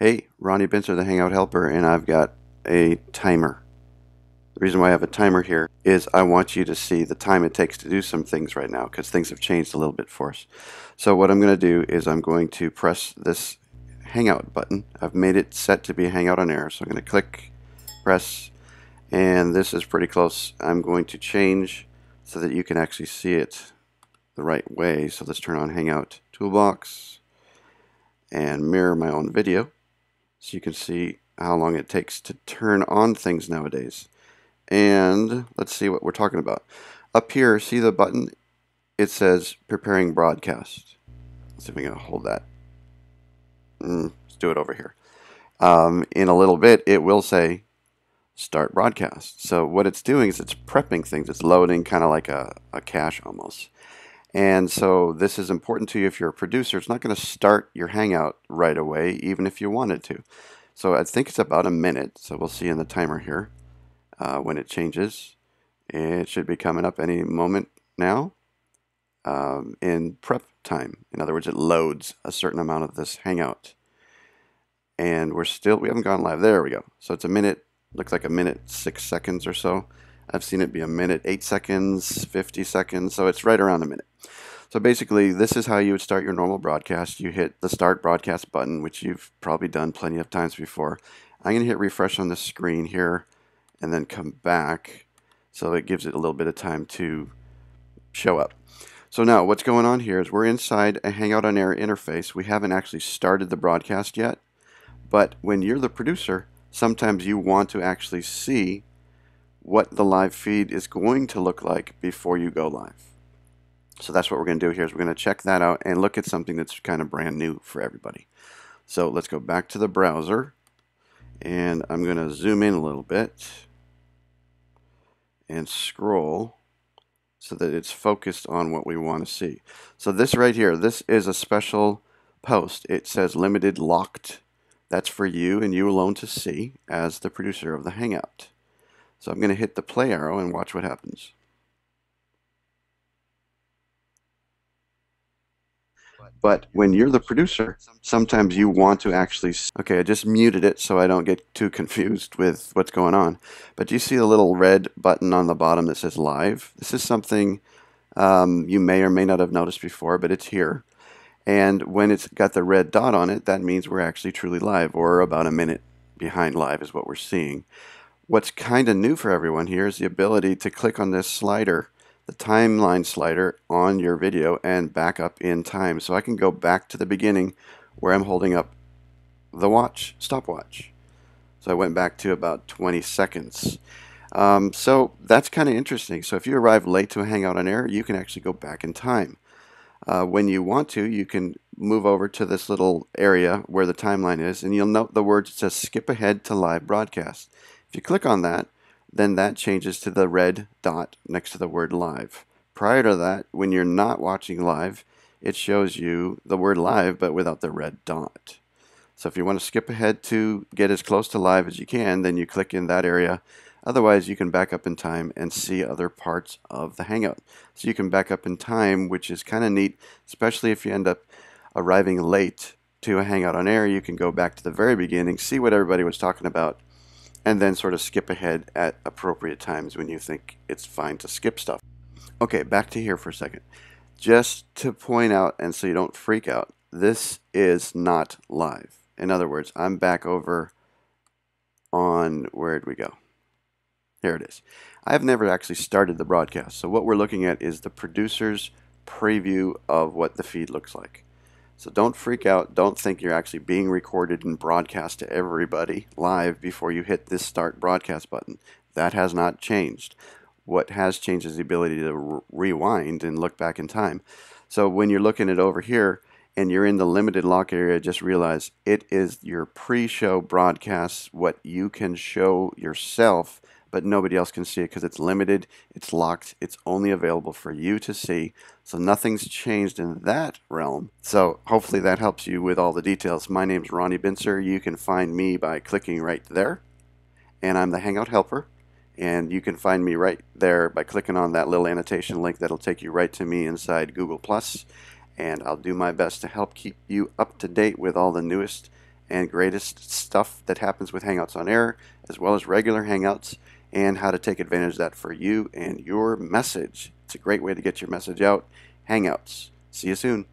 Hey, Ronnie Bincer, the Hangout helper, and I've got a timer. The reason why I have a timer here is I want you to see the time it takes to do some things right now because things have changed a little bit for us. So what I'm going to do is I'm going to press this Hangout button. I've made it set to be Hangout on Air, so I'm going to click, press, and this is pretty close. I'm going to change so that you can actually see it the right way. So let's turn on Hangout Toolbox and mirror my own video, so you can see how long it takes to turn on things nowadays. And let's see what we're talking about. Up here, see the button? It says preparing broadcast. Let's see if we can hold that. Let's do it over here. In a little bit, it will say start broadcast. So what it's doing is it's prepping things. It's loading kind of like a cache almost. And so this is important to you if you're a producer. It's not going to start your Hangout right away, even if you wanted to. So I think it's about a minute. So we'll see in the timer here when it changes. It should be coming up any moment now in prep time. In other words, it loads a certain amount of this Hangout. And we haven't gone live. There we go. So it's a minute, looks like a minute 6 seconds or so. I've seen it be a minute 8 seconds, 50 seconds, so it's right around a minute. So basically, this is how you would start your normal broadcast. You hit the start broadcast button, which you've probably done plenty of times before. I'm going to hit refresh on the screen here and then come back, so it gives it a little bit of time to show up. So now what's going on here is we're inside a Hangout on Air interface. We haven't actually started the broadcast yet, but when you're the producer, sometimes you want to actually see what the live feed is going to look like before you go live. So that's what we're going to do here is we're going to check that out and look at something that's kind of brand new for everybody. So let's go back to the browser, and I'm going to zoom in a little bit and scroll so that it's focused on what we want to see. So this right here, this is a special post. It says limited locked. That's for you and you alone to see as the producer of the Hangout. So I'm going to hit the play arrow and watch what happens. But when you're the producer, sometimes you want to actually... Okay, I just muted it so I don't get too confused with what's going on. But do you see the little red button on the bottom that says live? This is something you may or may not have noticed before, but it's here. And when it's got the red dot on it, that means we're actually truly live, or about a minute behind live is what we're seeing. What's kind of new for everyone here is the ability to click on this slider, the timeline slider on your video, and back up in time. So I can go back to the beginning where I'm holding up the stopwatch. So I went back to about 20 seconds. So that's kind of interesting. So if you arrive late to a Hangout on Air, you can actually go back in time. When you want to, you can move over to this little area where the timeline is, and you'll note the word that says skip ahead to live broadcast. If you click on that, then that changes to the red dot next to the word live. Prior to that, when you're not watching live, it shows you the word live but without the red dot. So if you want to skip ahead to get as close to live as you can, then you click in that area. Otherwise, you can back up in time and see other parts of the Hangout. So you can back up in time, which is kind of neat, especially if you end up arriving late to a Hangout on Air. You can go back to the very beginning, see what everybody was talking about, and then sort of skip ahead at appropriate times when you think it's fine to skip stuff. Okay, back to here for a second. Just to point out, and so you don't freak out, this is not live. In other words, I'm back over on, where'd we go? Here it is. I've never actually started the broadcast, so what we're looking at is the producer's preview of what the feed looks like. So don't freak out. Don't think you're actually being recorded and broadcast to everybody live before you hit this start broadcast button. That has not changed. What has changed is the ability to rewind and look back in time. So when you're looking at over here and you're in the limited lock area, just realize it is your pre-show broadcast, what you can show yourself, but nobody else can see it because it's limited, it's locked, it's only available for you to see. So nothing's changed in that realm. So hopefully that helps you with all the details. My name's Ronnie Bincer. You can find me by clicking right there, and I'm the Hangout helper. And you can find me right there by clicking on that little annotation link that'll take you right to me inside Google+. And I'll do my best to help keep you up to date with all the newest and greatest stuff that happens with Hangouts on Air, as well as regular Hangouts, and how to take advantage of that for you and your message. It's a great way to get your message out. Hangouts. See you soon.